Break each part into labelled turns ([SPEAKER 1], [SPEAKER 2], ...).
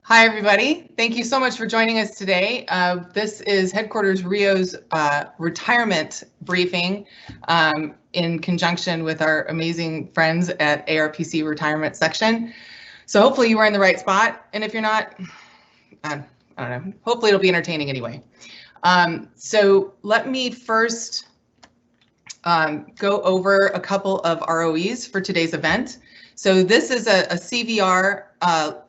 [SPEAKER 1] Hi, everybody. Thank you so much for joining us today. This is Headquarters Rio's retirement briefing in conjunction with our amazing friends at ARPC Retirement Section. So hopefully you were in the right spot, and if you're not, I don't know, hopefully it'll be entertaining anyway. So let me first go over a couple of ROEs for today's event. So this is a CVR,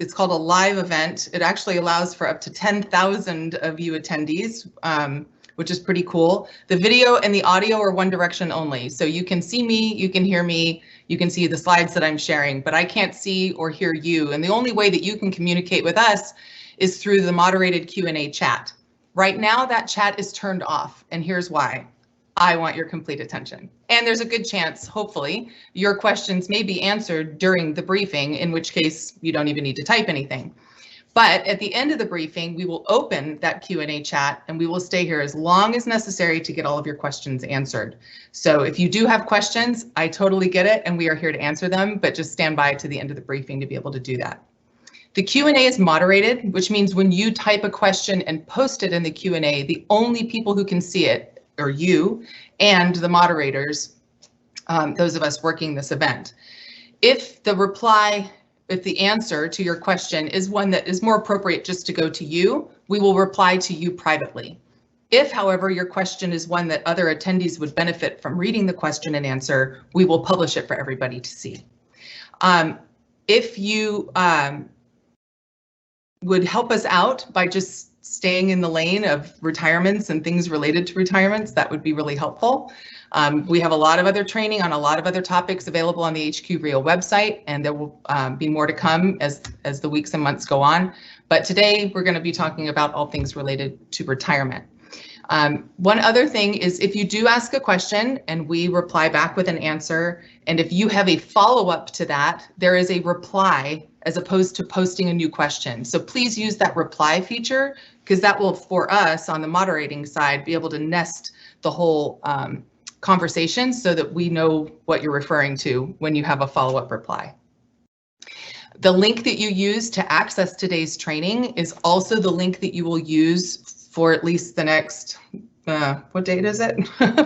[SPEAKER 1] it's called a live event. It actually allows for up to 10,000 of you attendees, which is pretty cool. The video and the audio are one direction only. So you can see me, you can hear me, you can see the slides that I'm sharing, but I can't see or hear you. And the only way that you can communicate with us is through the moderated Q&A chat. Right now that chat is turned off, and here's why. I want your complete attention. And there's a good chance, hopefully, your questions may be answered during the briefing, in which case you don't even need to type anything. But at the end of the briefing, we will open that Q&A chat and we will stay here as long as necessary to get all of your questions answered. So if you do have questions, I totally get it and we are here to answer them, but just stand by to the end of the briefing to be able to do that. The Q&A is moderated, which means when you type a question and post it in the Q&A, the only people who can see it or you and the moderators, those of us working this event. If the answer to your question is one that is more appropriate just to go to you, we will reply to you privately. If, however, your question is one that other attendees would benefit from reading the question and answer, we will publish it for everybody to see. If you would help us out by just staying in the lane of retirements and things related to retirements, that would be really helpful. We have a lot of other training on a lot of other topics available on the HQ Rio website, and there will be more to come as the weeks and months go on. But today we're going to be talking about all things related to retirement. One other thing is if you do ask a question and we reply back with an answer, and if you have a follow-up to that, there is a reply as opposed to posting a new question. So please use that reply feature because that will, for us on the moderating side, be able to nest the whole conversation so that we know what you're referring to when you have a follow-up reply. The link that you use to access today's training is also the link that you will use for at least the next, what date is it?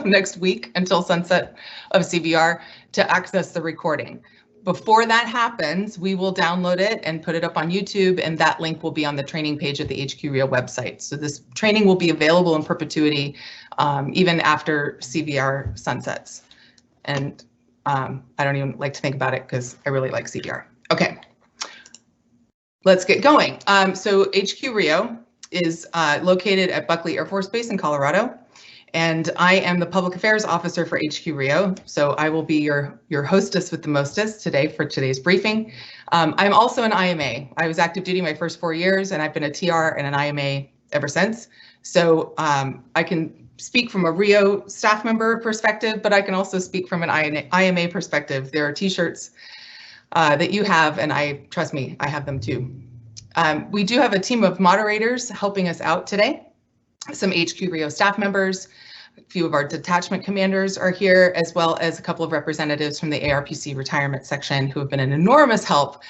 [SPEAKER 1] Next week until sunset of CVR to access the recording. Before that happens, we will download it and put it up on YouTube, and that link will be on the training page at the HQ Rio website. So this training will be available in perpetuity even after CVR sunsets. And I don't even like to think about it because I really like CVR. Okay, let's get going. So HQ Rio is located at Buckley Air Force Base in Colorado. And I am the Public Affairs Officer for HQ Rio, so I will be your hostess with the mostest today for today's briefing. I'm also an IMA. I was active duty my first 4 years, and I've been a TR and an IMA ever since. So I can speak from a Rio staff member perspective, but I can also speak from an IMA perspective. There are t-shirts that you have, and trust me, I have them too. We do have a team of moderators helping us out today. Some HQ Rio staff members, a few of our detachment commanders are here, as well as a couple of representatives from the ARPC retirement section who have been an enormous help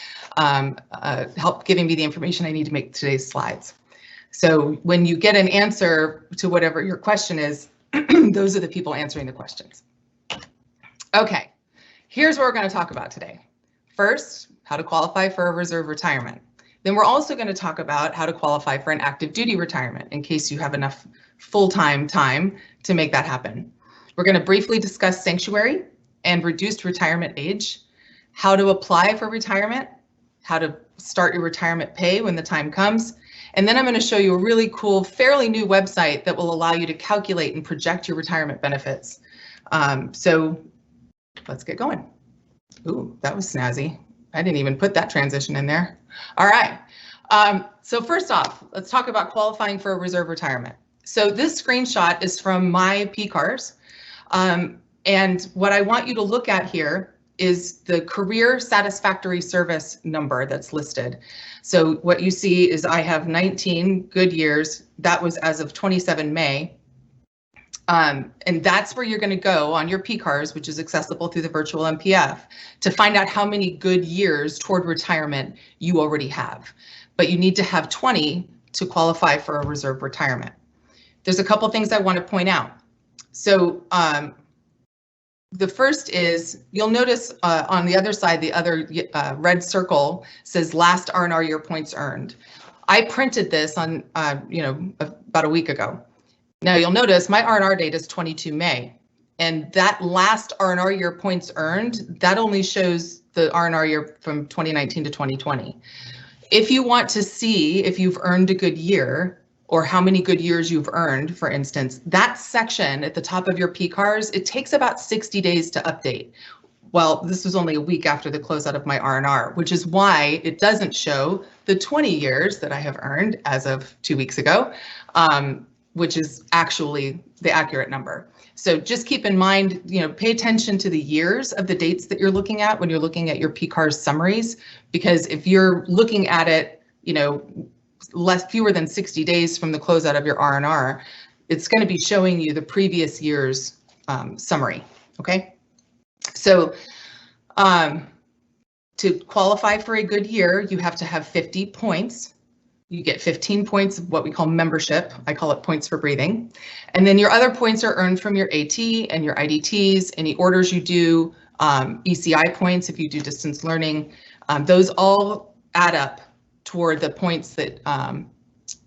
[SPEAKER 1] giving me the information I need to make today's slides. So when you get an answer to whatever your question is, those are the people answering the questions. Okay, here's what we're going to talk about today. First, how to qualify for a reserve retirement. Then we're also going to talk about how to qualify for an active duty retirement in case you have enough full-time time to make that happen. We're going to briefly discuss sanctuary and reduced retirement age, how to apply for retirement, how to start your retirement pay when the time comes, and then I'm going to show you a really cool, fairly new website that will allow you to calculate and project your retirement benefits. So let's get going. Ooh, that was snazzy. I didn't even put that transition in there. All right. So first off, let's talk about qualifying for a reserve retirement. So this screenshot is from my PCARS. And what I want you to look at here is the career satisfactory service number that's listed. So what you see is I have 19 good years. That was as of 27 May. And that's where you're going to go on your PCARS, which is accessible through the virtual MPF, to find out how many good years toward retirement you already have. but you need to have 20 to qualify for a reserve retirement. There's a couple things I want to point out. So the first is, you'll notice on the other side, the other red circle says last R&R year points earned. I printed this on, about a week ago. Now you'll notice my R&R date is 22 May, and that last R&R year points earned, that only shows the R&R year from 2019 to 2020. If you want to see if you've earned a good year, or how many good years you've earned, for instance, that section at the top of your PCARs, it takes about 60 days to update. Well, this was only a week after the closeout of my R&R, which is why it doesn't show the 20 years that I have earned as of 2 weeks ago, which is actually the accurate number. So just keep in mind, pay attention to the years of the dates that you're looking at when you're looking at your PCARs summaries, because if you're looking at it, fewer than 60 days from the closeout of your R&R, it's going to be showing you the previous year's summary. Okay, so to qualify for a good year, you have to have 50 points. You get 15 points of what we call membership. I call it points for breathing. And then your other points are earned from your AT and your IDTs, any orders you do, ECI points if you do distance learning. Those all add up toward the points that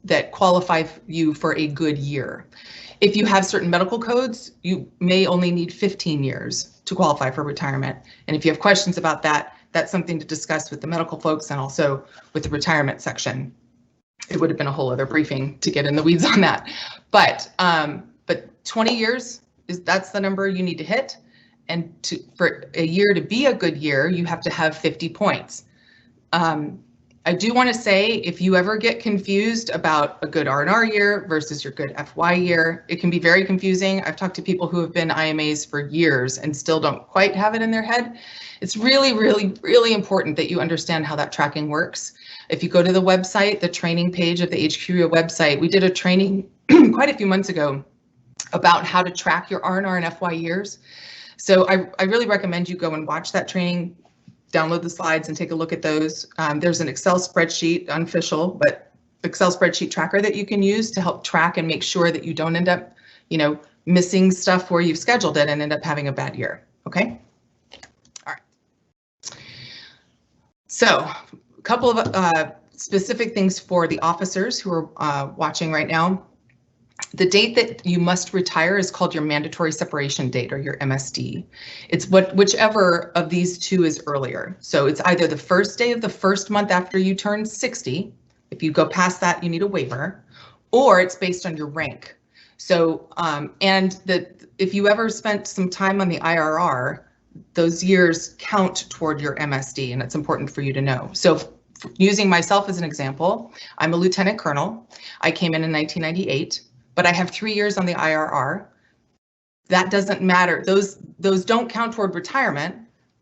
[SPEAKER 1] that qualify you for a good year. If you have certain medical codes, you may only need 15 years to qualify for retirement. And if you have questions about that, that's something to discuss with the medical folks and also with the retirement section. It would have been a whole other briefing to get in the weeds on that. But 20 years that's the number you need to hit. And for a year to be a good year, you have to have 50 points. I do want to say, if you ever get confused about a good R&R year versus your good FY year, it can be very confusing. I've talked to people who have been IMAs for years and still don't quite have it in their head. It's really, really, really important that you understand how that tracking works. If you go to the website, the training page of the HQ website, we did a training quite a few months ago about how to track your R&R and FY years. So I really recommend you go and watch that training. Download the slides and take a look at those. There's an Excel spreadsheet, unofficial, but Excel spreadsheet tracker that you can use to help track and make sure that you don't end up, missing stuff where you've scheduled it and end up having a bad year. Okay. All right. So a couple of specific things for the officers who are watching right now. The date that you must retire is called your mandatory separation date, or your MSD. It's whichever of these two is earlier. So it's either the first day of the first month after you turn 60. If you go past that, you need a waiver, or it's based on your rank. So if you ever spent some time on the IRR, those years count toward your MSD, and it's important for you to know. So using myself as an example, I'm a lieutenant colonel. I came in 1998. But I have 3 years on the IRR. That doesn't matter. Those don't count toward retirement,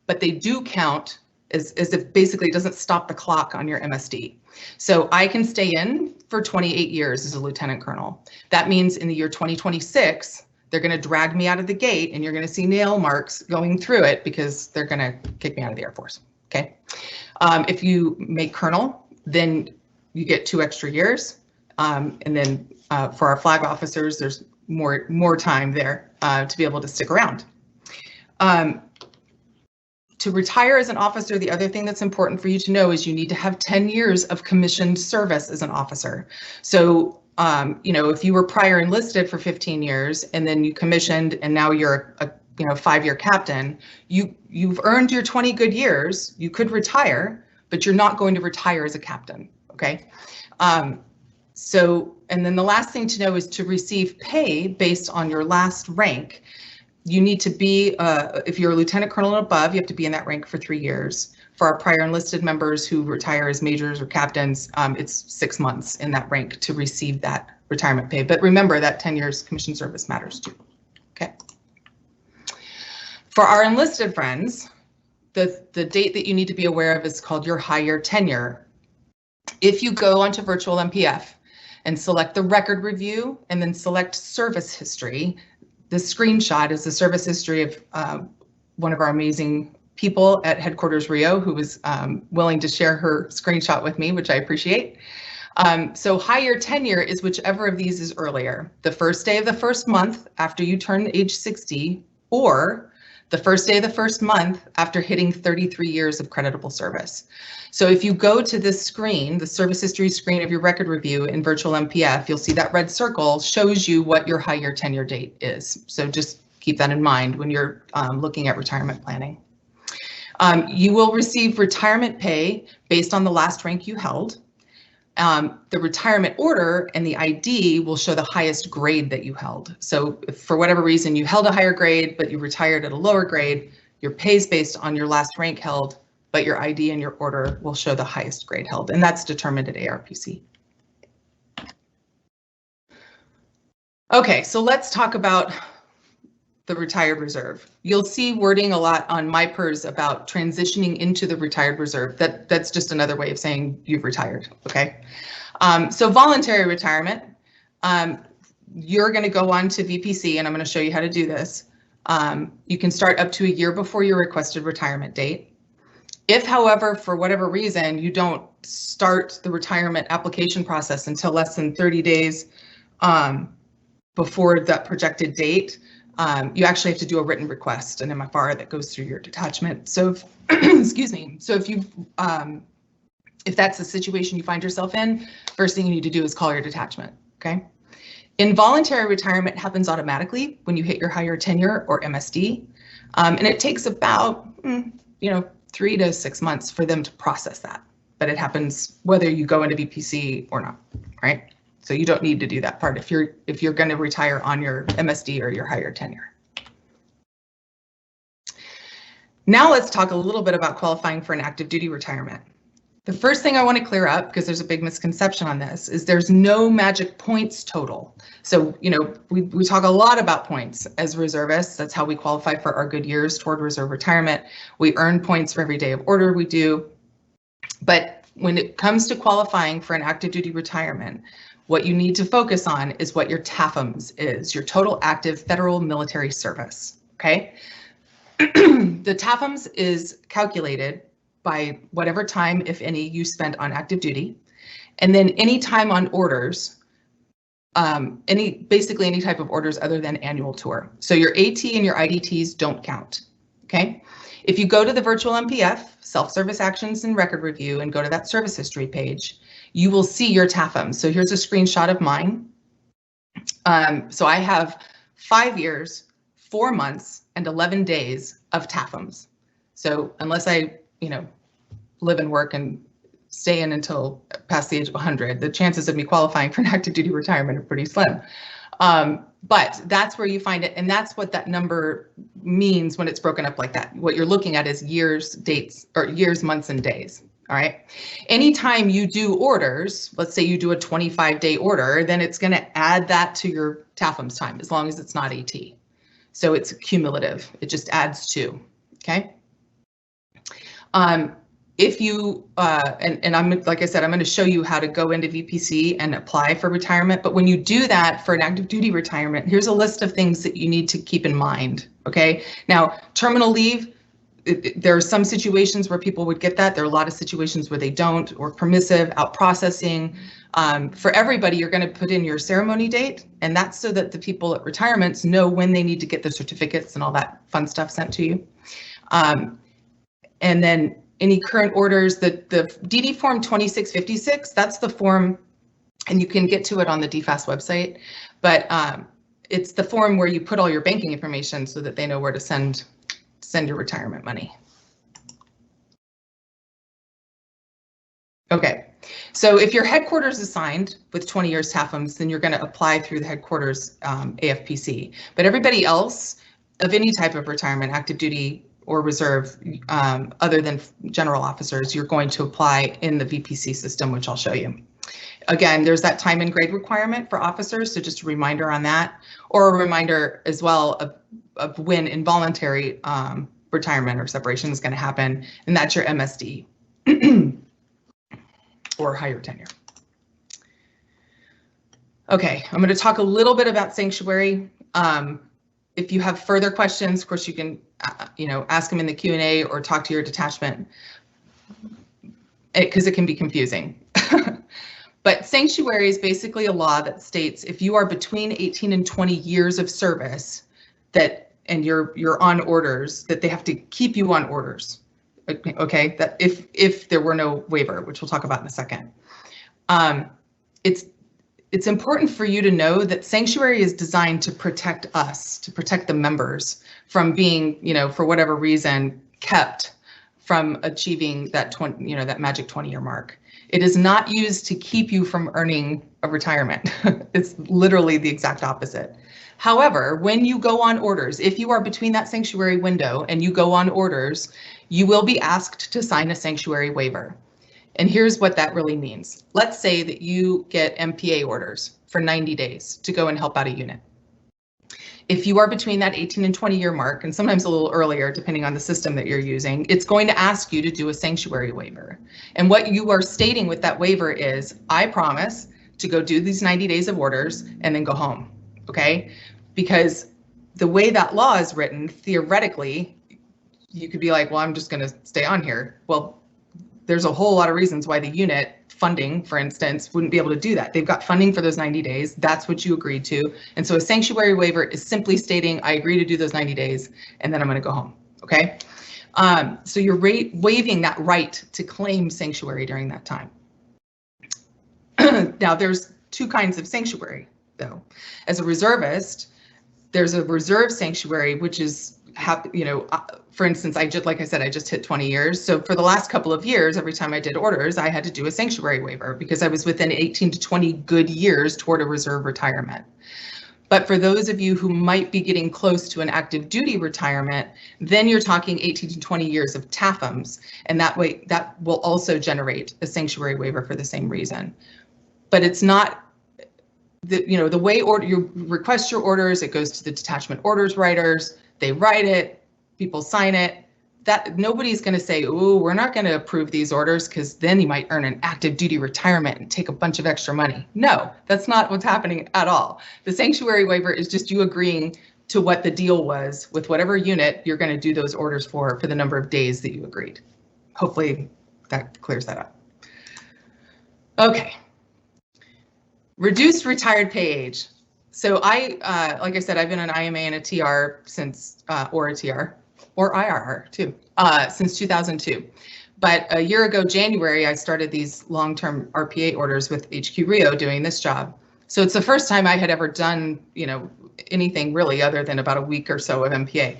[SPEAKER 1] but they do count as if basically it doesn't stop the clock on your MSD. So I can stay in for 28 years as a lieutenant colonel. That means in the year 2026, they're going to drag me out of the gate and you're going to see nail marks going through it because they're going to kick me out of the Air Force. Okay. If you make colonel, then you get 2 extra years. And then for our flag officers, there's more time there to be able to stick around. To retire as an officer, the other thing that's important for you to know is you need to have 10 years of commissioned service as an officer. So, if you were prior enlisted for 15 years and then you commissioned and now you're a 5-year captain, you've earned your 20 good years. You could retire, but you're not going to retire as a captain. Okay. And then the last thing to know is to receive pay based on your last rank. You need to be, if you're a lieutenant colonel and above, you have to be in that rank for 3 years. For our prior enlisted members who retire as majors or captains, it's 6 months in that rank to receive that retirement pay. But remember that 10 years commissioned service matters too. Okay. For our enlisted friends, the date that you need to be aware of is called your higher tenure. If you go onto virtual MPF and select the record review and then select service history, the screenshot is the service history of one of our amazing people at headquarters Rio who was willing to share her screenshot with me, which I appreciate. So higher tenure is whichever of these is earlier, the first day of the first month after you turn age 60, or the first day of the first month after hitting 33 years of creditable service. So if you go to this screen, the service history screen of your record review in virtual MPF, you'll see that red circle shows you what your higher tenure date is. So just keep that in mind when you're looking at retirement planning. You will receive retirement pay based on the last rank you held. The retirement order and the ID will show the highest grade that you held. So if for whatever reason you held a higher grade, but you retired at a lower grade, your pay is based on your last rank held, but your ID and your order will show the highest grade held, and that's determined at ARPC. Okay, so let's talk about the retired reserve. You'll see wording a lot on MyPERS about transitioning into the retired reserve. That's just another way of saying you've retired, okay? So voluntary retirement, you're gonna go on to VPC, and I'm gonna show you how to do this. You can start up to a year before your requested retirement date. If, however, for whatever reason, you don't start the retirement application process until less than 30 days before that projected date, you actually have to do a written request, an MFR that goes through your detachment. So, if, excuse me. So if that's the situation you find yourself in, first thing you need to do is call your detachment. Okay. Involuntary retirement happens automatically when you hit your higher tenure or MSD, and it takes about 3 to 6 months for them to process that. But it happens whether you go into VPC or not, right? So you don't need to do that part if you're going to retire on your MSD or your higher tenure. Now let's talk a little bit about qualifying for an active duty retirement. The first thing I want to clear up, because there's a big misconception on this, is there's no magic points total. So, we talk a lot about points as reservists. That's how we qualify for our good years toward reserve retirement. We earn points for every day of order we do. But when it comes to qualifying for an active duty retirement, what you need to focus on is what your TAFMS is, your total active federal military service, okay? The TAFMS is calculated by whatever time, if any, you spent on active duty, and then any time on orders, basically any type of orders other than annual tour. So your AT and your IDTs don't count, okay? If you go to the virtual MPF, self-service actions and record review, and go to that service history page, you will see your TAFMs. So here's a screenshot of mine. So I have 5 years, 4 months, and 11 days of TAFMs. So unless I, live and work and stay in until past the age of 100, the chances of me qualifying for an active duty retirement are pretty slim. But that's where you find it, and that's what that number means when it's broken up like that. What you're looking at is years, dates, or years, months, and days. All right. Anytime you do orders, let's say you do a 25-day order, then it's going to add that to your TAFMS time, as long as it's not AT. So it's cumulative. It just adds 2. Okay. If you, and I'm, like I said, I'm going to show you how to go into VPC and apply for retirement. But when you do that for an active duty retirement, here's a list of things that you need to keep in mind. Okay. Now, terminal leave, there are some situations where people would get that. There are a lot of situations where they don't, or permissive, out processing. For everybody, you're going to put in your ceremony date, and that's so that the people at retirements know when they need to get the certificates and all that fun stuff sent to you. And then any current orders, the DD form 2656, that's the form, and you can get to it on the DFAS website, but it's the form where you put all your banking information so that they know where to send your retirement money. Okay, so if your headquarters assigned with 20 years TAFMs, then you're going to apply through the headquarters AFPC. But everybody else of any type of retirement, active duty or reserve, other than general officers, you're going to apply in the VPC system, which I'll show you. Again, there's that time and grade requirement for officers, so just a reminder on that, or a reminder as well of when involuntary retirement or separation is going to happen, and that's your MSD or higher tenure. Okay, I'm going to talk a little bit about sanctuary. if you have further questions, of course, you can, ask them in the Q&A or talk to your detachment, because it can be confusing. But sanctuary is basically a law that states if you are between 18 and 20 years of service, and you're on orders, that they have to keep you on orders. Okay, that if there were no waiver, which we'll talk about in a second. It's important for you to know that sanctuary is designed to protect us, to protect the members from being, for whatever reason, kept from achieving that that magic 20-year mark. It is not used to keep you from earning a retirement. It's literally the exact opposite. However, when you go on orders, if you are between that sanctuary window and you go on orders, you will be asked to sign a sanctuary waiver. And here's what that really means. Let's say that you get MPA orders for 90 days to go and help out a unit. If you are between that 18 and 20-year mark, and sometimes a little earlier, depending on the system that you're using, it's going to ask you to do a sanctuary waiver. And what you are stating with that waiver is, I promise to go do these 90 days of orders and then go home, okay? Because the way that law is written, theoretically, you could be like, well, I'm just going to stay on here. Well, there's a whole lot of reasons why the unit funding, for instance, wouldn't be able to do that. They've got funding for those 90 days. That's what you agreed to. And so a sanctuary waiver is simply stating, I agree to do those 90 days, and then I'm going to go home. Okay. So you're waiving that right to claim sanctuary during that time. Now, there's two kinds of sanctuary, though. As a reservist, there's a reserve sanctuary, which is, for instance, like I said, I just hit 20 years. So for the last couple of years, every time I did orders, I had to do a sanctuary waiver because I was within 18 to 20 good years toward a reserve retirement. But for those of you who might be getting close to an active duty retirement, then you're talking 18 to 20 years of TAFMs, and that way that will also generate a sanctuary waiver for the same reason. But it's not the way you request your orders, it goes to the detachment orders writers, they write it, people sign it. That nobody's going to say, oh, we're not going to approve these orders because then you might earn an active duty retirement and take a bunch of extra money. No, that's not what's happening at all. The sanctuary waiver is just you agreeing to what the deal was with whatever unit you're going to do those orders for the number of days that you agreed. Hopefully that clears that up. Okay. Reduced retired pay age. So like I said, I've been an IMA and a TR since, or a TR, or IRR too, since 2002. But a year ago, January, I started these long-term RPA orders with HQ Rio doing this job. So it's the first time I had ever done, anything really other than about a week or so of MPA.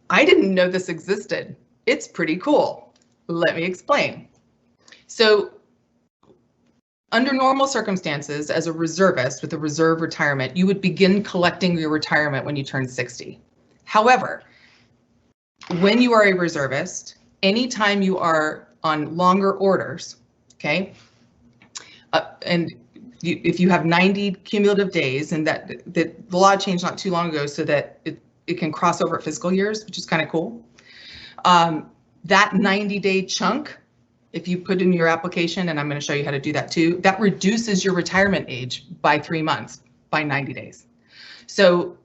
[SPEAKER 1] I didn't know this existed. It's pretty cool. Let me explain. So under normal circumstances, as a reservist with a reserve retirement, you would begin collecting your retirement when you turn 60. However, when you are a reservist, anytime you are on longer orders, okay, if you have 90 cumulative days, and that the law changed not too long ago so that it can cross over at fiscal years, which is kind of cool. That 90-day chunk, if you put in your application, and I'm going to show you how to do that too, that reduces your retirement age by 3 months, by 90 days. So,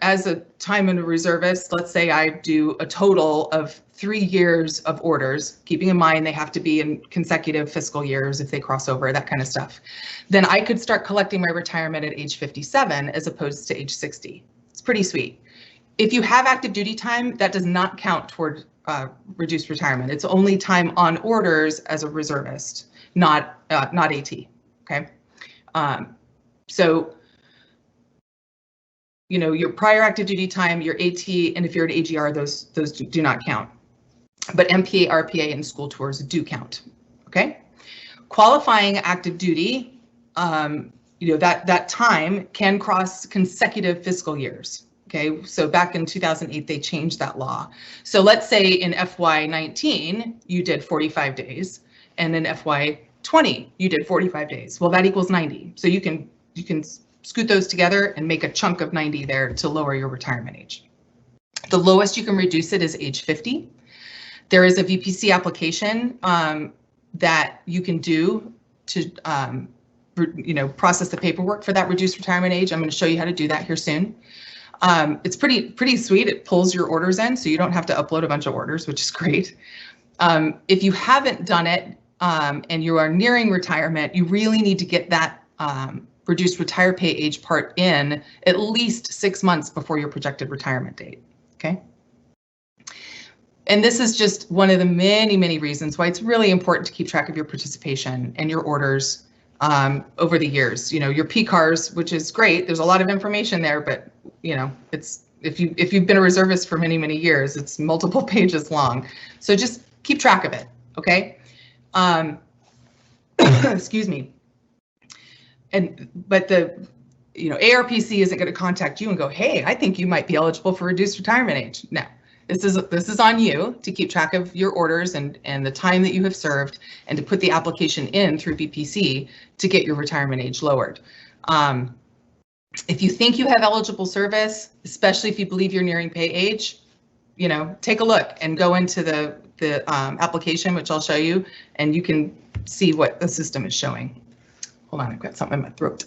[SPEAKER 1] as a time and a reservist, let's say I do a total of 3 years of orders, keeping in mind they have to be in consecutive fiscal years if they cross over, that kind of stuff. Then I could start collecting my retirement at age 57 as opposed to age 60. It's pretty sweet. If you have active duty time, that does not count toward reduced retirement. It's only time on orders as a reservist, not AT. Okay, so your prior active duty time, your AT, and if you're an AGR, those do not count. But MPA, RPA, and school tours do count. Okay, qualifying active duty, that time can cross consecutive fiscal years. Okay, so back in 2008, they changed that law. So let's say in FY19, you did 45 days, and in FY20, you did 45 days. Well, that equals 90. So you can scoot those together and make a chunk of 90 there to lower your retirement age. The lowest you can reduce it is age 50. There is a VPC application that you can do to process the paperwork for that reduced retirement age. I'm going to show you how to do that here soon. It's pretty sweet. It pulls your orders in, so you don't have to upload a bunch of orders, which is great. If you haven't done it and you are nearing retirement, you really need to get that reduced retire pay age part in at least 6 months before your projected retirement date, okay? And this is just one of the many reasons why it's really important to keep track of your participation and your orders over the years. You know, your PCARs, which is great. There's a lot of information there, but you know, it's if you've been a reservist for many years, it's multiple pages long. So just keep track of it, okay? Excuse me. But the ARPC isn't going to contact you and go, hey, I think you might be eligible for reduced retirement age. No. This is on you to keep track of your orders and the time that you have served and to put the application in through BPC to get your retirement age lowered. If you think you have eligible service, especially if you believe you're nearing pay age, take a look and go into the application, which I'll show you, and you can see what the system is showing. Hold on, I've got something in my throat.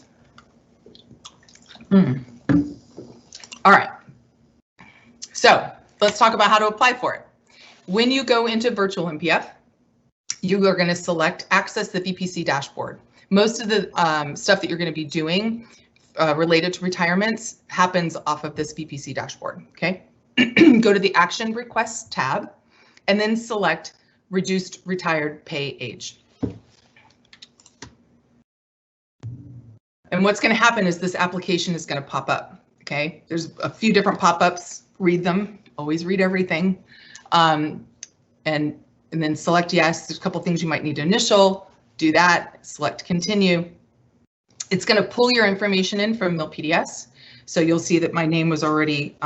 [SPEAKER 1] All right. So let's talk about how to apply for it. When you go into Virtual MPF, you are going to select Access the VPC dashboard. Most of the stuff that you're going to be doing related to retirements happens off of this VPC dashboard, okay? Go to the Action Requests tab and then select Reduced Retired Pay Age. And what's going to happen is this application is going to pop up, okay? There's a few different pop-ups. Read them. Always read everything. And then select yes. There's a couple things you might need to initial. Do that. Select continue. It's going to pull your information in from MilPDS. So you'll see that my name was already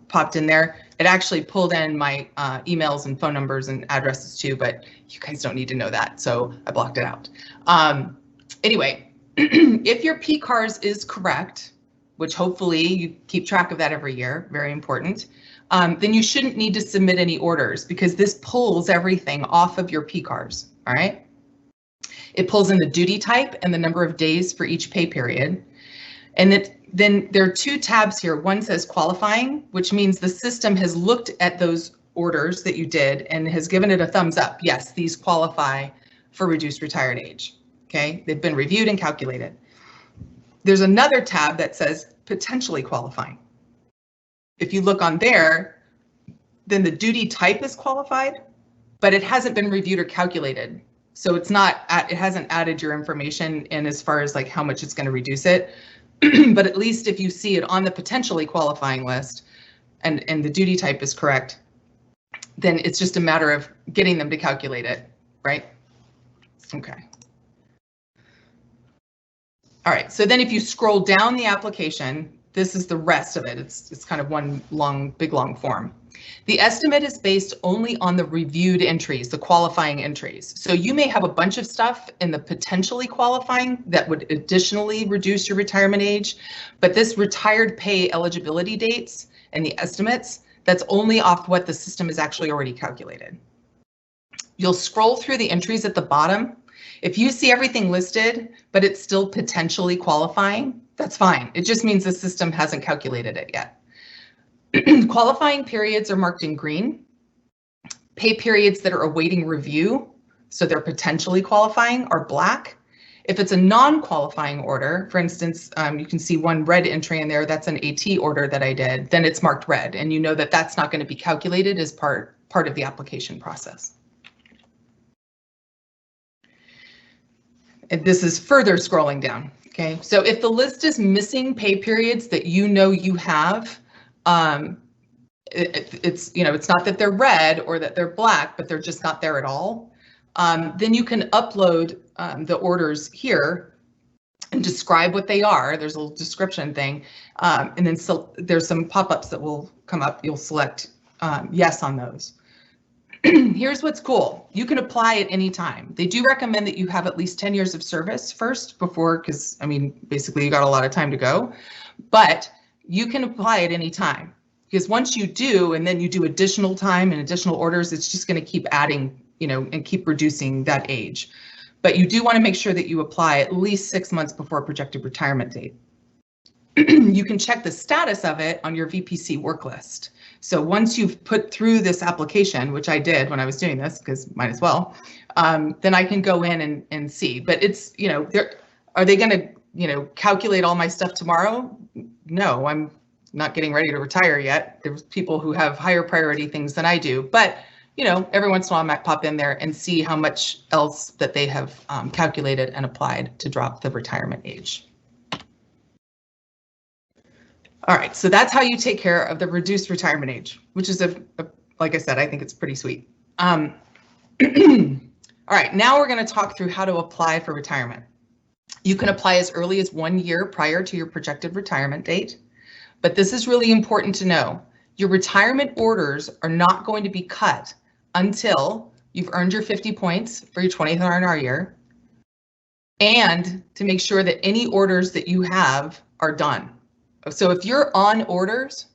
[SPEAKER 1] popped in there. It actually pulled in my emails and phone numbers and addresses too, but you guys don't need to know that, so I blocked it out. Anyway, if your PCARS is correct, which hopefully you keep track of that every year, very important, then you shouldn't need to submit any orders because this pulls everything off of your PCARS, all right? It pulls in the duty type and the number of days for each pay period. And then there are two tabs here. One says qualifying, which means the system has looked at those orders that you did and has given it a thumbs up. Yes, these qualify for reduced retired age. Okay, they've been reviewed and calculated. There's another tab that says potentially qualifying. If you look on there, then the duty type is qualified, but it hasn't been reviewed or calculated. So it's not, it hasn't added your information in as far as like how much it's going to reduce it. But at least if you see it on the potentially qualifying list and the duty type is correct, then it's just a matter of getting them to calculate it, right? Okay. All right, so then if you scroll down the application, this is the rest of it. It's kind of one big long form. The estimate is based only on the reviewed entries, the qualifying entries. So you may have a bunch of stuff in the potentially qualifying that would additionally reduce your retirement age, but this retired pay eligibility dates and the estimates, that's only off what the system has actually already calculated. You'll scroll through the entries at the bottom. If you see everything listed, but it's still potentially qualifying, that's fine. It just means the system hasn't calculated it yet. Qualifying periods are marked in green. Pay periods that are awaiting review, so they're potentially qualifying, are black. If it's a non-qualifying order, for instance, you can see one red entry in there, that's an AT order that I did, then it's marked red, and you know that that's not going to be calculated as part of the application process. And this is further scrolling down, okay? So if the list is missing pay periods that you know you have, it's not that they're red or that they're black, but they're just not there at all, then you can upload the orders here and describe what they are. There's a little description thing, and then there's some pop-ups that will come up. You'll select yes on those. Here's what's cool. You can apply at any time. They do recommend that you have at least 10 years of service first because, I mean, basically you got a lot of time to go, but you can apply at any time because once you do, and then you do additional time and additional orders, it's just going to keep adding, and keep reducing that age. But you do want to make sure that you apply at least 6 months before a projected retirement date. you can check the status of it on your VPC work list. So once you've put through this application, which I did when I was doing this, because might as well, then I can go in and see. But it's, are they going to, calculate all my stuff tomorrow? No, I'm not getting ready to retire yet. There's people who have higher priority things than I do. But, every once in a while I might pop in there and see how much else that they have calculated and applied to drop the retirement age. All right, so that's how you take care of the reduced retirement age, which is like I said, I think it's pretty sweet. All right, now we're going to talk through how to apply for retirement. You can apply as early as 1 year prior to your projected retirement date, but this is really important to know. Your retirement orders are not going to be cut until you've earned your 50 points for your 20th R&R year, and to make sure that any orders that you have are done. So if you're on orders,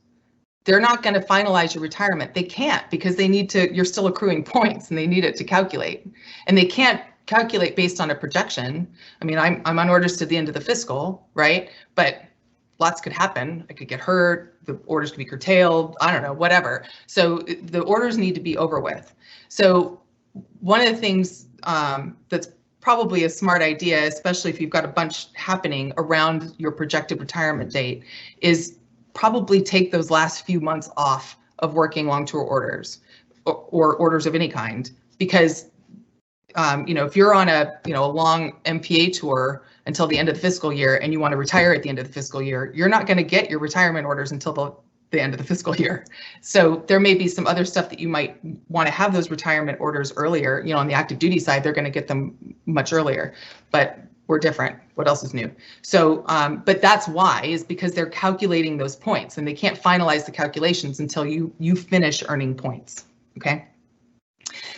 [SPEAKER 1] they're not going to finalize your retirement. They can't, because they need to, you're still accruing points and they need it to calculate. And they can't calculate based on a projection. I mean, I'm on orders to the end of the fiscal, right? But lots could happen. I could get hurt, the orders could be curtailed, I don't know, whatever. So the orders need to be over with. So one of the things that's probably a smart idea, especially if you've got a bunch happening around your projected retirement date, is probably take those last few months off of working long tour orders or orders of any kind, because if you're on a long MPA tour until the end of the fiscal year and you want to retire at the end of the fiscal year, you're not going to get your retirement orders until the end of the fiscal year. So there may be some other stuff that you might want to have those retirement orders earlier. On the active duty side, they're going to get them much earlier, but we're different. What else is new? So, but that's why, is because they're calculating those points and they can't finalize the calculations until you finish earning points. Okay.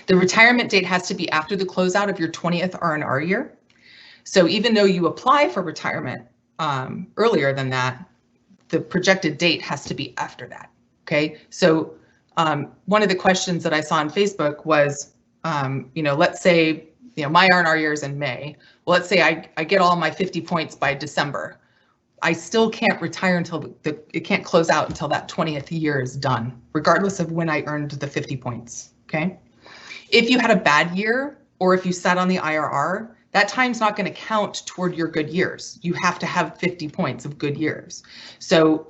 [SPEAKER 1] The retirement date has to be after the closeout of your 20th R&R year. So even though you apply for retirement earlier than that, the projected date has to be after that. Okay, so one of the questions that I saw on Facebook was, let's say, my R&R year is in May. Well, let's say I get all my 50 points by December. I still can't retire until it can't close out until that 20th year is done, regardless of when I earned the 50 points. Okay, if you had a bad year or if you sat on the IRR, that time's not going to count toward your good years. You have to have 50 points of good years. So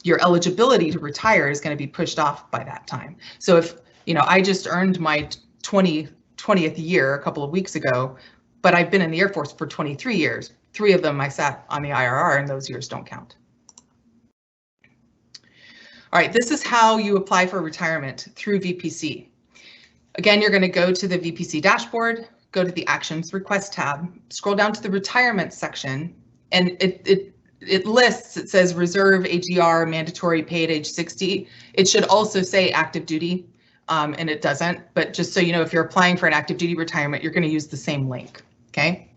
[SPEAKER 1] your eligibility to retire is going to be pushed off by that time. So if, I just earned my 20th year a couple of weeks ago, but I've been in the Air Force for 23 years. 3 of them I sat on the IRR and those years don't count. All right, this is how you apply for retirement through VPC. Again, you're going to go to the VPC dashboard, go to the Actions Request tab, scroll down to the Retirement section, and it lists, it says Reserve AGR mandatory pay at age 60. It should also say active duty, and it doesn't, but just so you know, if you're applying for an active duty retirement, you're going to use the same link, okay?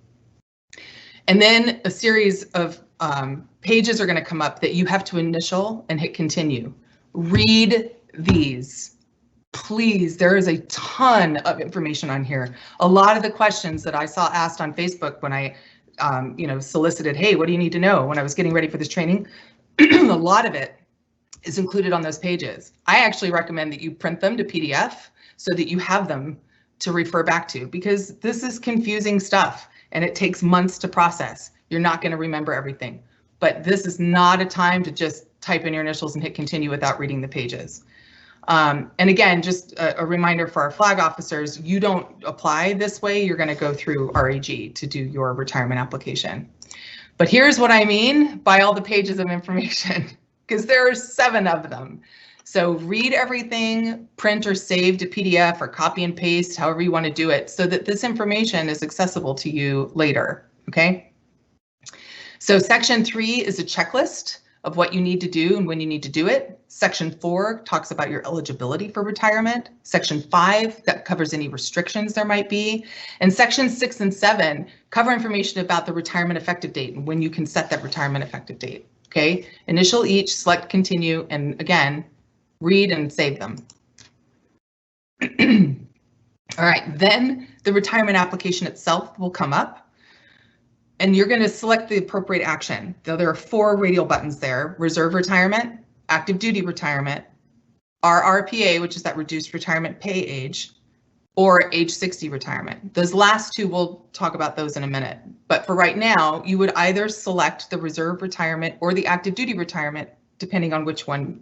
[SPEAKER 1] And then a series of pages are going to come up that you have to initial and hit continue. Read these. Please, there is a ton of information on here. A lot of the questions that I saw asked on Facebook when I, solicited, hey, what do you need to know when I was getting ready for this training? A lot of it is included on those pages. I actually recommend that you print them to PDF so that you have them to refer back to, because this is confusing stuff and it takes months to process. You're not going to remember everything, but this is not a time to just type in your initials and hit continue without reading the pages. And again, just a reminder for our flag officers, you don't apply this way. You're going to go through RAG to do your retirement application. But here's what I mean by all the pages of information, because there are 7 of them. So read everything, print or save to PDF or copy and paste, however you want to do it, so that this information is accessible to you later. Okay. So section 3 is a checklist of what you need to do and when you need to do it. Section 4 talks about your eligibility for retirement. Section 5 that covers any restrictions there might be. And section 6 and 7 cover information about the retirement effective date and when you can set that retirement effective date. Okay, initial each, select continue, and again, read and save them. All right, then the retirement application itself will come up. And you're going to select the appropriate action. So there are 4 radial buttons there: reserve retirement, active duty retirement, RRPA, which is that reduced retirement pay age, or age 60 retirement. Those last 2, we'll talk about those in a minute. But for right now, you would either select the reserve retirement or the active duty retirement, depending on which one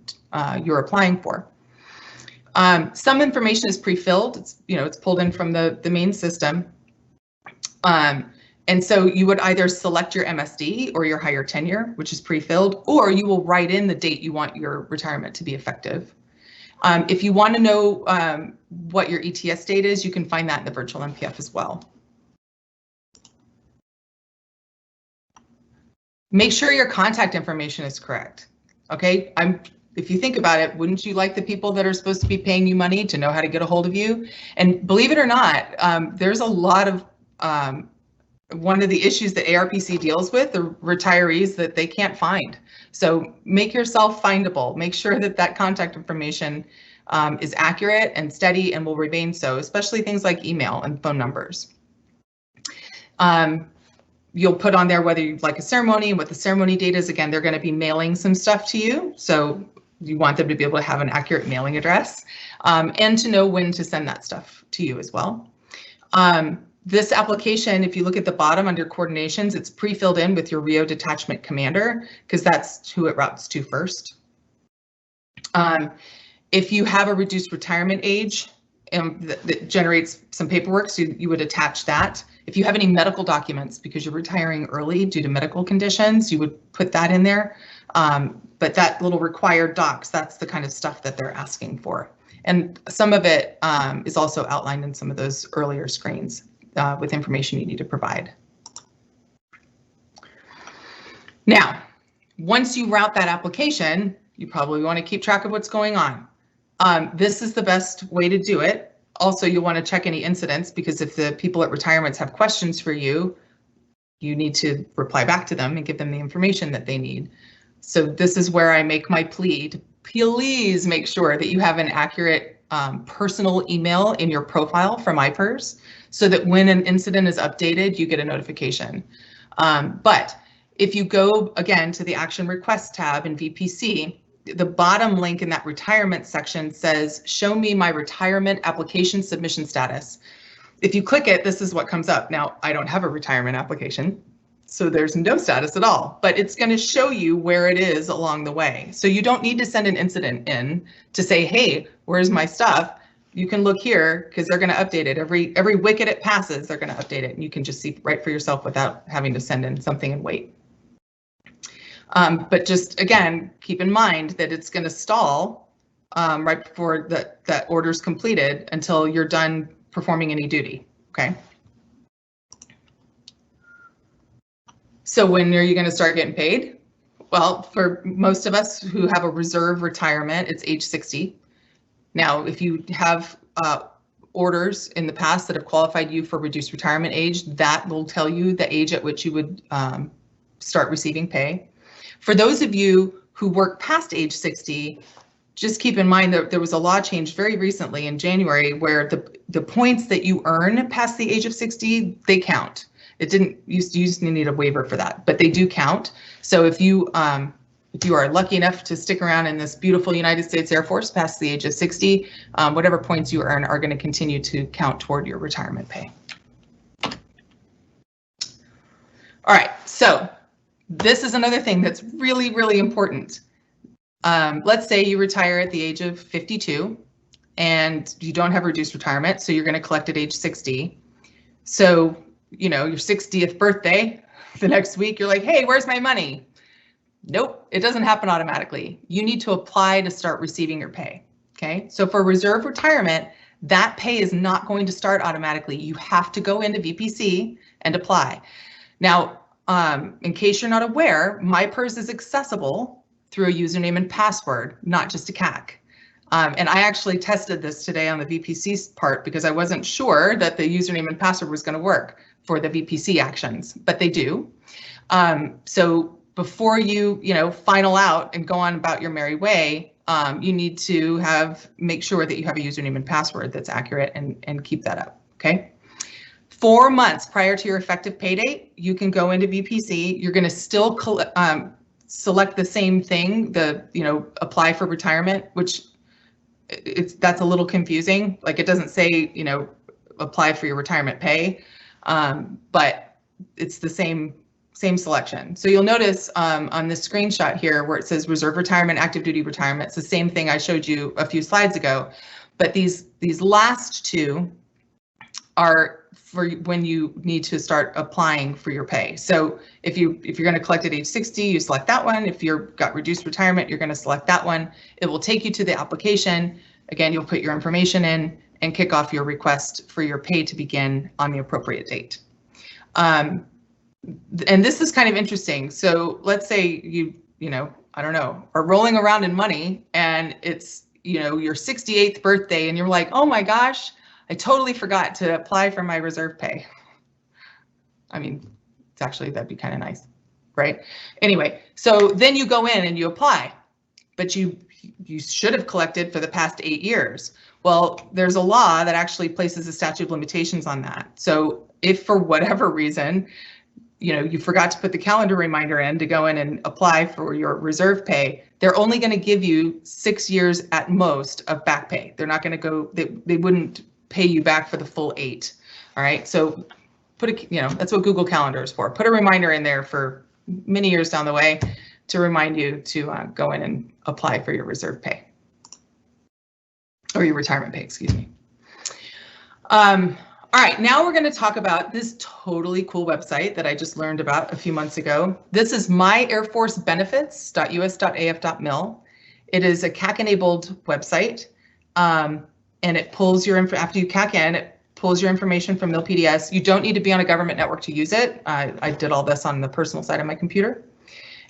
[SPEAKER 1] you're applying for. Some information is pre-filled. It's pulled in from the main system. And so you would either select your MSD or your higher tenure, which is pre-filled, or you will write in the date you want your retirement to be effective. If you want to know what your ETS date is, you can find that in the virtual MPF as well. Make sure your contact information is correct. Okay, if you think about it, wouldn't you like the people that are supposed to be paying you money to know how to get a hold of you? And believe it or not, there's a lot of one of the issues that ARPC deals with are retirees that they can't find. So make yourself findable. Make sure that that contact information is accurate and steady and will remain so, especially things like email and phone numbers. You'll put on there whether you'd like a ceremony and what the ceremony date is. Again, they're going to be mailing some stuff to you, so you want them to be able to have an accurate mailing address and to know when to send that stuff to you as well. This application, if you look at the bottom under coordinations, it's pre-filled in with your RIO detachment commander because that's who it routes to first. If you have a reduced retirement age that generates some paperwork, so you would attach that. If you have any medical documents because you're retiring early due to medical conditions, you would put that in there. But that little required docs, that's the kind of stuff that they're asking for. And some of it is also outlined in some of those earlier screens with information you need to provide. Now, once you route that application, you probably want to keep track of what's going on. This is the best way to do it. Also, you want to check any incidents because if the people at retirements have questions for you, you need to reply back to them and give them the information that they need. So this is where I make my plea to please make sure that you have an accurate personal email in your profile from iPERS so that when an incident is updated, you get a notification. But if you go again to the action request tab in VPC, the bottom link in that retirement section says, show me my retirement application submission status. If you click it, this is what comes up. Now, I don't have a retirement application, so there's no status at all, but it's going to show you where it is along the way. So you don't need to send an incident in to say, hey, where's my stuff? You can look here because they're going to update it. Every wicket it passes, they're going to update it, and you can just see right for yourself without having to send in something and wait. But just, again, keep in mind that it's going to stall right before that order's completed until you're done performing any duty, okay? So when are you going to start getting paid? Well, for most of us who have a reserve retirement, it's age 60. Now, if you have orders in the past that have qualified you for reduced retirement age, that will tell you the age at which you would start receiving pay. For those of you who work past age 60, just keep in mind that there was a law change very recently in January where the points that you earn past the age of 60, they count. It didn't you just need a waiver for that, but they do count. So if you are lucky enough to stick around in this beautiful United States Air Force past the age of 60, whatever points you earn are going to continue to count toward your retirement pay. All right, so this is another thing that's really, really important. Let's say you retire at the age of 52 and you don't have reduced retirement, so you're going to collect at age 60. So, you know, your 60th birthday, the next week, you're like, hey, where's my money? Nope, it doesn't happen automatically. You need to apply to start receiving your pay. Okay, so for reserve retirement, that pay is not going to start automatically. You have to go into VPC and apply. Now, in case you're not aware, MyPERS is accessible through a username and password, not just a CAC. And I actually tested this today on the VPC part because I wasn't sure that the username and password was going to work for the VPC actions, but they do. So before you final out and go on about your merry way, you need to make sure that you have a username and password that's accurate and keep that up. Okay. 4 months prior to your effective pay date, you can go into VPC. You're going to still select the same thing, apply for retirement, which that's a little confusing. Like, it doesn't say, apply for your retirement pay, but it's the same selection. So you'll notice on this screenshot here where it says reserve retirement, active duty retirement, it's the same thing I showed you a few slides ago, but these last two are for when you need to start applying for your pay. So if you're going to collect at age 60, you select that one. If you've got reduced retirement, you're going to select that one. It will take you to the application. Again, you'll put your information in and kick off your request for your pay to begin on the appropriate date. And this is kind of interesting. So let's say I don't know, are rolling around in money and it's, your 68th birthday and you're like, oh my gosh, I totally forgot to apply for my reserve pay. I mean, that'd be kind of nice, right? Anyway, so then you go in and you apply, but you should have collected for the past 8 years. Well, there's a law that actually places a statute of limitations on that. So if for whatever reason, you forgot to put the calendar reminder in to go in and apply for your reserve pay, they're only going to give you 6 years at most of back pay. They're not going to go, they wouldn't pay you back for the full 8. All right, so that's what Google Calendar is for. Put a reminder in there for many years down the way to remind you to go in and apply for your reserve pay or your retirement pay, excuse me. All right, now we're going to talk about this totally cool website that I just learned about a few months ago. This is myairforcebenefits.us.af.mil. It is a CAC-enabled website, and it pulls your info after you CAC in. It pulls your information from MilPDS. You don't need to be on a government network to use it. I did all this on the personal side of my computer.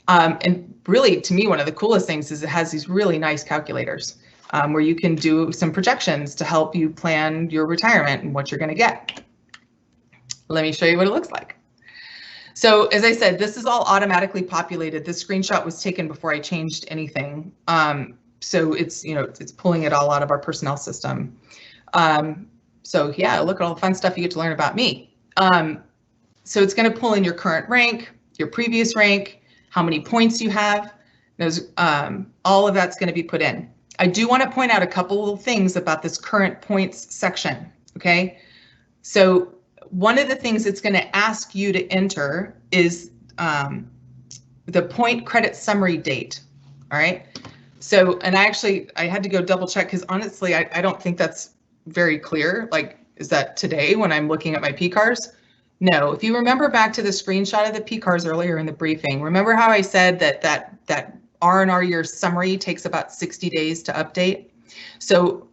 [SPEAKER 1] And really, to me, one of the coolest things is it has these really nice calculators. Where you can do some projections to help you plan your retirement and what you're going to get. Let me show you what it looks like. So as I said, this is all automatically populated. This screenshot was taken before I changed anything. So it's pulling it all out of our personnel system. So yeah, look at all the fun stuff you get to learn about me. So it's going to pull in your current rank, your previous rank, how many points you have. Those all of that's going to be put in. I do want to point out a couple of things about this current points section, okay? So one of the things it's going to ask you to enter is the point credit summary date, all right? So, and I had to go double check because honestly, I don't think that's very clear. Like, is that today when I'm looking at my PCARs? No, if you remember back to the screenshot of the PCARs earlier in the briefing, remember how I said that R&R year summary takes about 60 days to update. So,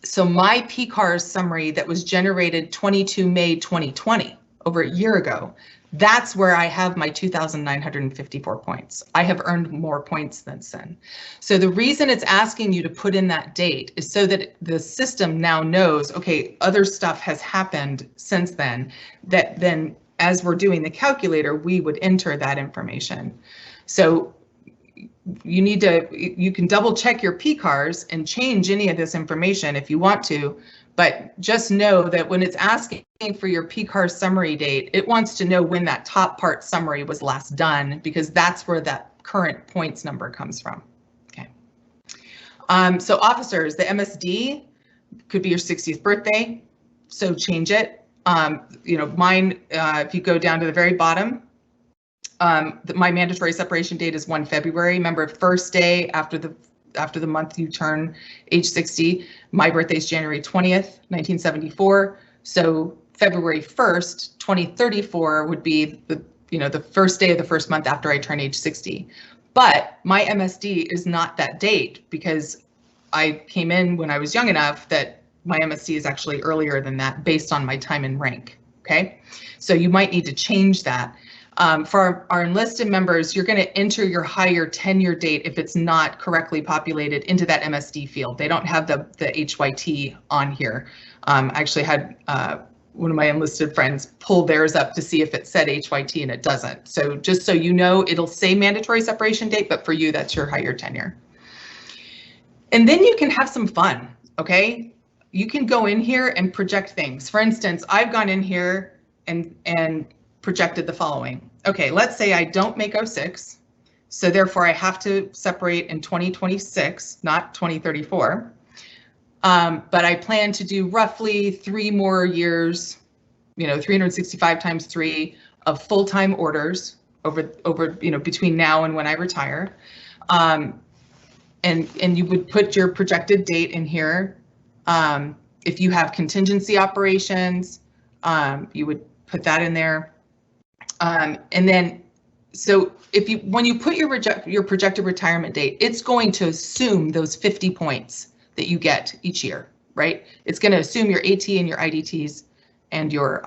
[SPEAKER 1] so my PCARS summary that was generated 22 May 2020, over a year ago, that's where I have my 2,954 points. I have earned more points since then. So the reason it's asking you to put in that date is so that the system now knows, okay, other stuff has happened since then, that then as we're doing the calculator, we would enter that information. So you can double check your PCARs and change any of this information if you want to, but just know that when it's asking for your PCAR summary date, it wants to know when that top part summary was last done, because that's where that current points number comes from. Okay. So officers, the MSD could be your 60th birthday, so change it. Mine, if you go down to the very bottom, my mandatory separation date is 1 February. Remember, first day after the month you turn age 60. My birthday is January 20th, 1974. So February 1st, 2034 would be the first day of the first month after I turn age 60. But my MSD is not that date because I came in when I was young enough that my MSD is actually earlier than that based on my time in rank. Okay, so you might need to change that. For our enlisted members, you're going to enter your higher tenure date if it's not correctly populated into that MSD field. They don't have the HYT on here. I actually had one of my enlisted friends pull theirs up to see if it said HYT and it doesn't. So just so you know, it'll say mandatory separation date, but for you, that's your higher tenure. And then you can have some fun, okay? you can go in here and project things. For instance, I've gone in here and projected the following. Okay, let's say I don't make 06, so therefore I have to separate in 2026, not 2034. But I plan to do roughly 3 more years, 365 times 3 of full-time orders over between now and when I retire. And you would put your projected date in here. If you have contingency operations, you would put that in there. And then, so when you put your projected retirement date, it's going to assume those 50 points that you get each year, right? It's going to assume your AT and your IDTs and your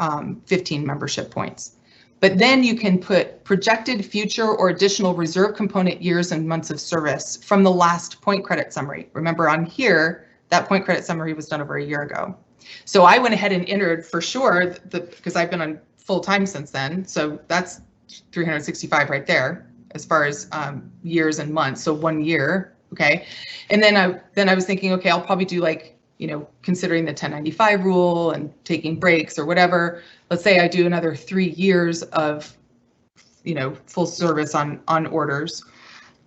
[SPEAKER 1] 15 membership points. But then you can put projected future or additional reserve component years and months of service from the last point credit summary. Remember on here, that point credit summary was done over a year ago. So I went ahead and entered for sure, because I've been on full time since then. So that's 365 right there as far as years and months. So 1 year, okay. And then I was thinking, okay, I'll probably do like, considering the 1095 rule and taking breaks or whatever. Let's say I do another 3 years of, full service on orders.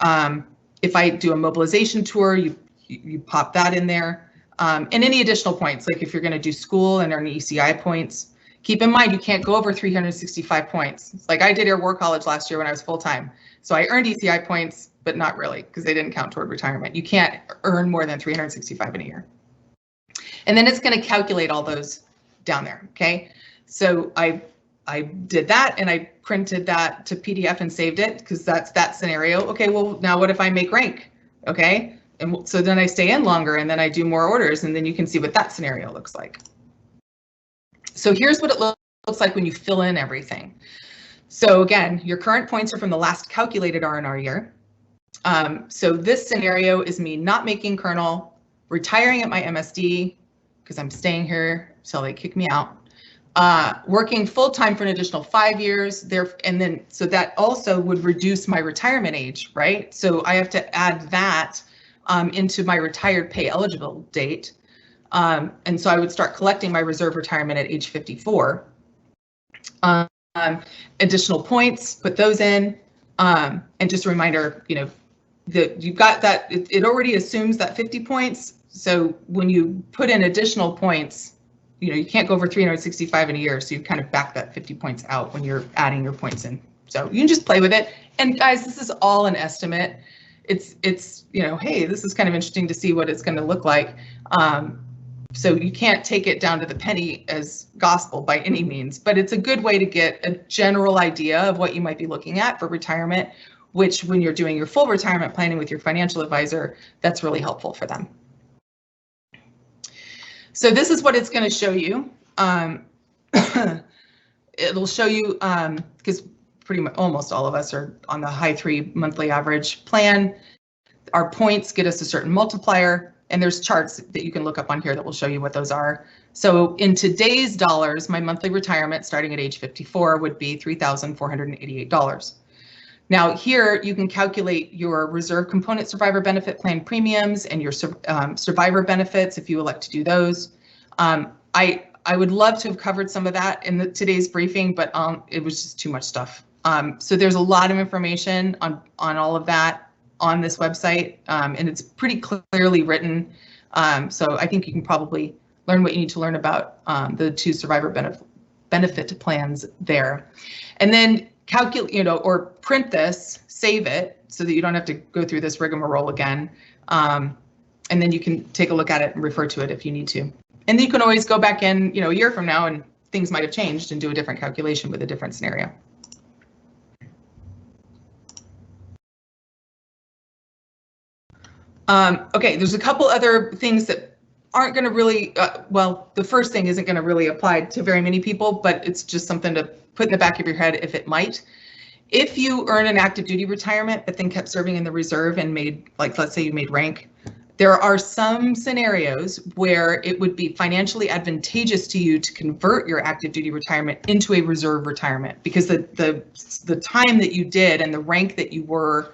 [SPEAKER 1] If I do a mobilization tour, you pop that in there. And any additional points, like if you're going to do school and earn ECI points, keep in mind you can't go over 365 points. Like I did Air War College last year when I was full time, so I earned ECI points, but not really because they didn't count toward retirement. You can't earn more than 365 in a year. And then it's going to calculate all those down there. Okay, so I did that and I printed that to PDF and saved it because that's that scenario. Okay, well now what if I make rank? Okay, and so then I stay in longer and then I do more orders, and then you can see what that scenario looks like. So here's what it looks like when you fill in everything. So again, your current points are from the last calculated R&R year. So this scenario is me not making Colonel, retiring at my MSD because I'm staying here until they kick me out, working full-time for an additional 5 years there, and then so that also would reduce my retirement age, right? So I have to add that into my retired pay eligible date. And so I would start collecting my reserve retirement at age 54. Additional points, put those in, and just a reminder, that you've got that, it already assumes that 50 points. So when you put in additional points, you can't go over 365 in a year. So you kind of back that 50 points out when you're adding your points in. So you can just play with it. And guys, this is all an estimate. It's hey, this is kind of interesting to see what it's going to look like. So you can't take it down to the penny as gospel by any means, but it's a good way to get a general idea of what you might be looking at for retirement, which when you're doing your full retirement planning with your financial advisor, that's really helpful for them. So this is what it's going to show you. It'll show you, because pretty much almost all of us are on the high 3 monthly average plan. Our points get us a certain multiplier. And there's charts that you can look up on here that will show you what those are. So in today's dollars, my monthly retirement starting at age 54 would be $3,488. Now here you can calculate your reserve component survivor benefit plan premiums and your survivor benefits if you elect to do those. I would love to have covered some of that in today's briefing, but it was just too much stuff. So there's a lot of information on all of that on this website, and it's pretty clearly written. So I think you can probably learn what you need to learn about the 2 survivor benefit plans there. And then calculate, or print this, save it so that you don't have to go through this rigmarole again. And then you can take a look at it and refer to it if you need to. And then you can always go back in, a year from now and things might have changed and do a different calculation with a different scenario. Okay, there's a couple other things that aren't going to really, well, the first thing isn't going to really apply to very many people, but it's just something to put in the back of your head if it might. If you earn an active duty retirement, but then kept serving in the reserve and made, like, let's say you made rank, there are some scenarios where it would be financially advantageous to you to convert your active duty retirement into a reserve retirement, because the time that you did and the rank that you were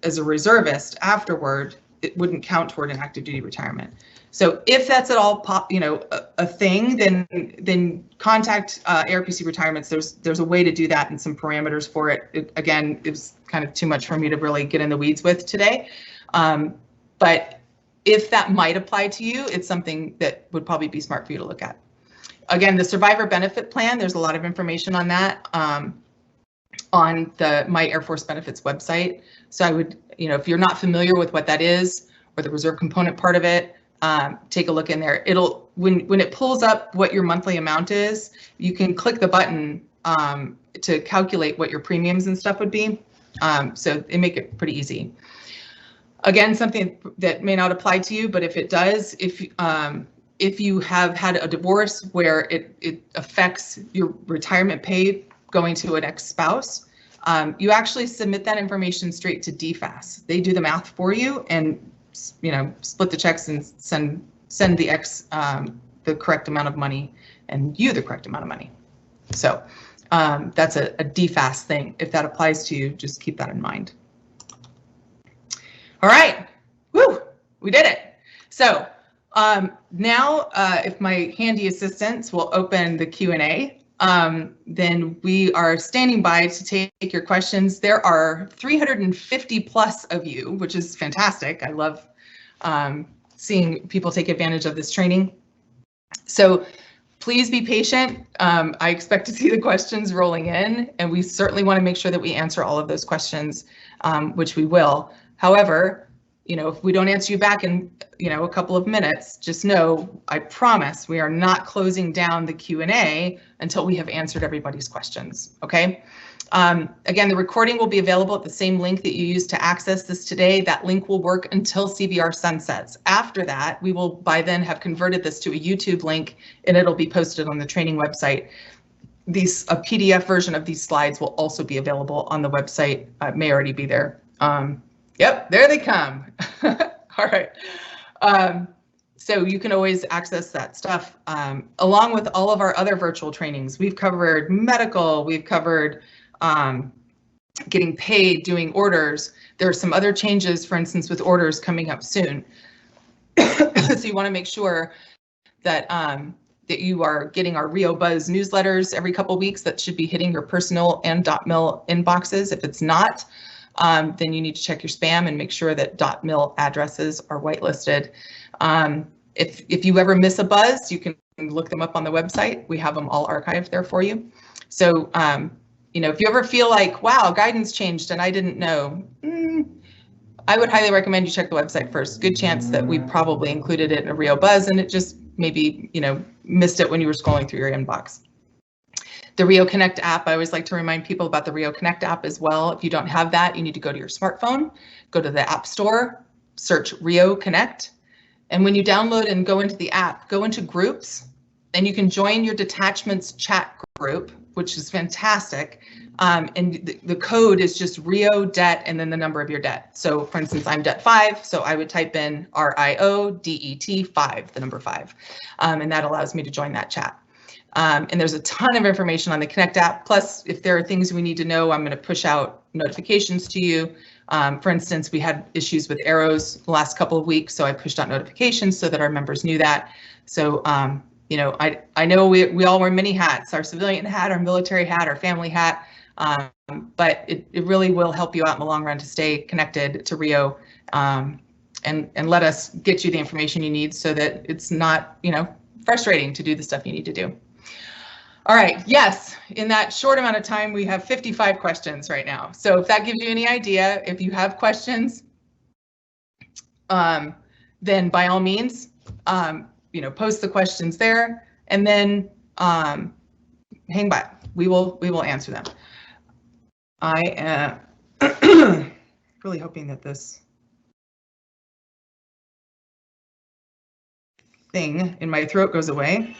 [SPEAKER 1] as a reservist afterward, it wouldn't count toward an active duty retirement. So if that's at all a thing, then contact ARPC Retirements. There's a way to do that and some parameters for it. Again, it was kind of too much for me to really get in the weeds with today. But if that might apply to you, it's something that would probably be smart for you to look at. Again, the survivor benefit plan, there's a lot of information on that on the My Air Force Benefits website. So I would, if you're not familiar with what that is or the reserve component part of it, take a look in there. It'll when it pulls up what your monthly amount is, you can click the button to calculate what your premiums and stuff would be. So they make it pretty easy. Again, something that may not apply to you, but if it does, if you have had a divorce where it affects your retirement pay going to an ex-spouse, you actually submit that information straight to DFAS. They do the math for you and split the checks and send the ex the correct amount of money and you the correct amount of money. So that's a DFAS thing. If that applies to you, just keep that in mind. All right, woo, we did it. So now if my handy assistants will open the Q&A, then we are standing by to take your questions. There are 350 plus of you, which is fantastic. I love seeing people take advantage of this training. So please be patient. I expect to see the questions rolling in, and we certainly want to make sure that we answer all of those questions, which we will. However, if we don't answer you back in, a couple of minutes, just know, I promise we are not closing down the Q&A until we have answered everybody's questions, okay? Again, the recording will be available at the same link that you used to access this today. That link will work until CVR sunsets. After that, we will by then have converted this to a YouTube link and it'll be posted on the training website. A PDF version of these slides will also be available on the website. It may already be there. Yep, there they come. All right. So you can always access that stuff along with all of our other virtual trainings. We've covered medical, we've covered getting paid, doing orders. There are some other changes, for instance, with orders coming up soon. So you want to make sure that that you are getting our Rio Buzz newsletters every couple of weeks. That should be hitting your personal and .mil inboxes. If it's not, then you need to check your spam and make sure that .mil addresses are whitelisted. If you ever miss a buzz, you can look them up on the website. We have them all archived there for you. So, if you ever feel like, wow, guidance changed and I didn't know, I would highly recommend you check the website first. Good chance that we probably included it in a Rio Buzz and it just maybe, missed it when you were scrolling through your inbox. The Rio Connect app, I always like to remind people about the Rio Connect app as well. If you don't have that, you need to go to your smartphone, go to the App Store, search Rio Connect. And when you download and go into the app, go into groups, and you can join your detachments chat group, which is fantastic. And the code is just Rio debt and then the number of your debt. So for instance, I'm debt 5, so I would type in RIO-DET 5, the number 5. And that allows me to join that chat. And there's a ton of information on the Connect app. Plus, if there are things we need to know, I'm going to push out notifications to you. For instance, we had issues with arrows the last couple of weeks, so I pushed out notifications so that our members knew that. So, I know we all wear many hats, our civilian hat, our military hat, our family hat, but it really will help you out in the long run to stay connected to Rio and let us get you the information you need so that it's not, frustrating to do the stuff you need to do. All right, yes, in that short amount of time, we have 55 questions right now. So if that gives you any idea, if you have questions, then by all means, post the questions there and then hang by. We will answer them. I am really hoping that this thing in my throat goes away.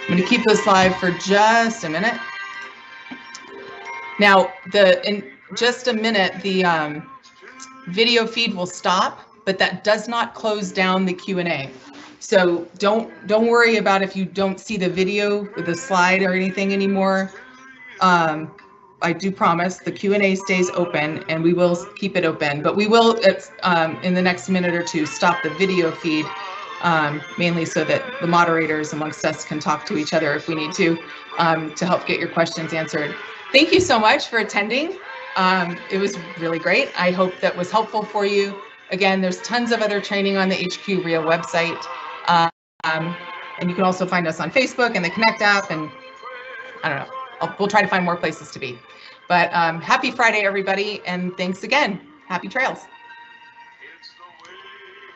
[SPEAKER 1] I'm going to keep this live for just a minute. Now, in just a minute, the video feed will stop, but that does not close down the Q&A. So don't worry about if you don't see the video, the slide or anything anymore. I do promise the Q&A stays open, and we will keep it open, but we will, in the next minute or two, stop the video feed, mainly so that the moderators amongst us can talk to each other if we need to help get your questions answered. Thank you so much for attending. It was really great. I hope that was helpful for you. Again, there's tons of other training on the HQ REAL website. And you can also find us on Facebook and the Connect app, and I don't know, we'll try to find more places to be. But happy Friday, everybody, and thanks again. Happy trails.